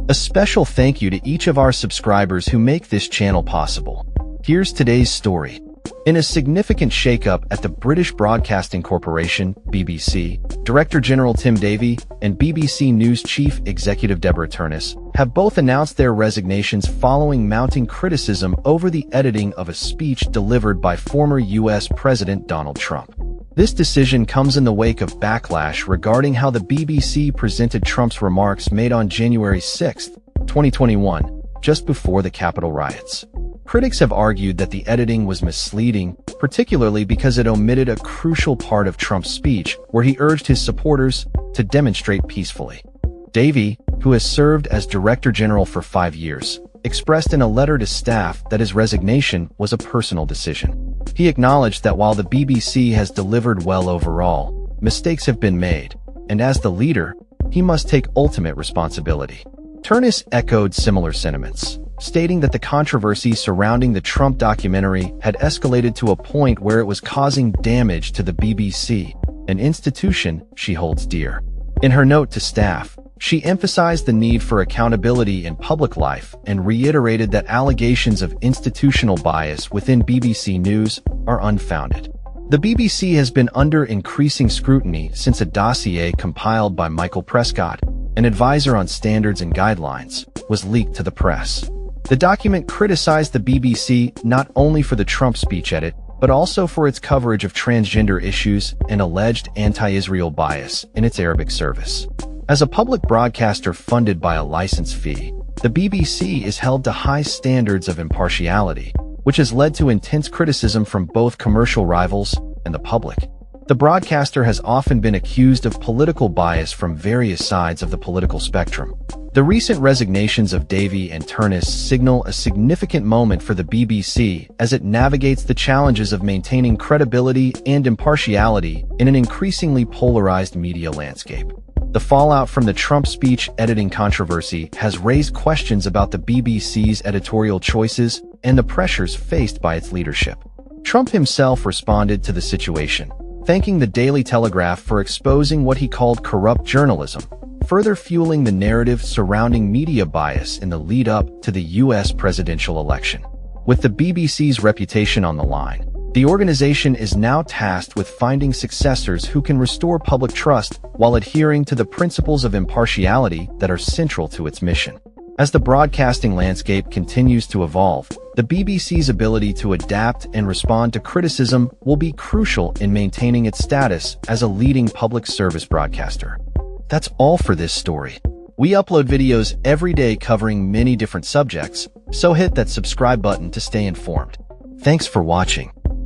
A special thank you to each of our subscribers who make this channel possible. Here's today's story. In a significant shakeup at the British Broadcasting Corporation, BBC, Director General Tim Davie and BBC News Chief Executive Deborah Turness have both announced their resignations following mounting criticism over the editing of a speech delivered by former U.S. President Donald Trump. This decision comes in the wake of backlash regarding how the BBC presented Trump's remarks made on January 6, 2021, just before the Capitol riots. Critics have argued that the editing was misleading, particularly because it omitted a crucial part of Trump's speech where he urged his supporters to demonstrate peacefully. Davie, who has served as Director General for 5 years, expressed in a letter to staff that his resignation was a personal decision. He acknowledged that while the BBC has delivered well overall, mistakes have been made, and as the leader, he must take ultimate responsibility. Turness echoed similar sentiments, stating that the controversy surrounding the Trump documentary had escalated to a point where it was causing damage to the BBC, an institution she holds dear. In her note to staff, she emphasized the need for accountability in public life and reiterated that allegations of institutional bias within BBC News are unfounded. The BBC has been under increasing scrutiny since a dossier compiled by Michael Prescott, an advisor on standards and guidelines, was leaked to the press. The document criticized the BBC not only for the Trump speech edit, but also for its coverage of transgender issues and alleged anti-Israel bias in its Arabic service. As a public broadcaster funded by a license fee, the BBC is held to high standards of impartiality, which has led to intense criticism from both commercial rivals and the public. The broadcaster has often been accused of political bias from various sides of the political spectrum. The recent resignations of Davie and Turness signal a significant moment for the BBC as it navigates the challenges of maintaining credibility and impartiality in an increasingly polarized media landscape. The fallout from the Trump speech editing controversy has raised questions about the BBC's editorial choices and the pressures faced by its leadership. Trump himself responded to the situation, thanking the Daily Telegraph for exposing what he called corrupt journalism, further fueling the narrative surrounding media bias in the lead-up to the U.S. presidential election. With the BBC's reputation on the line, the organization is now tasked with finding successors who can restore public trust while adhering to the principles of impartiality that are central to its mission. As the broadcasting landscape continues to evolve, the BBC's ability to adapt and respond to criticism will be crucial in maintaining its status as a leading public service broadcaster. That's all for this story. We upload videos every day covering many different subjects, so hit that subscribe button to stay informed. Thanks for watching.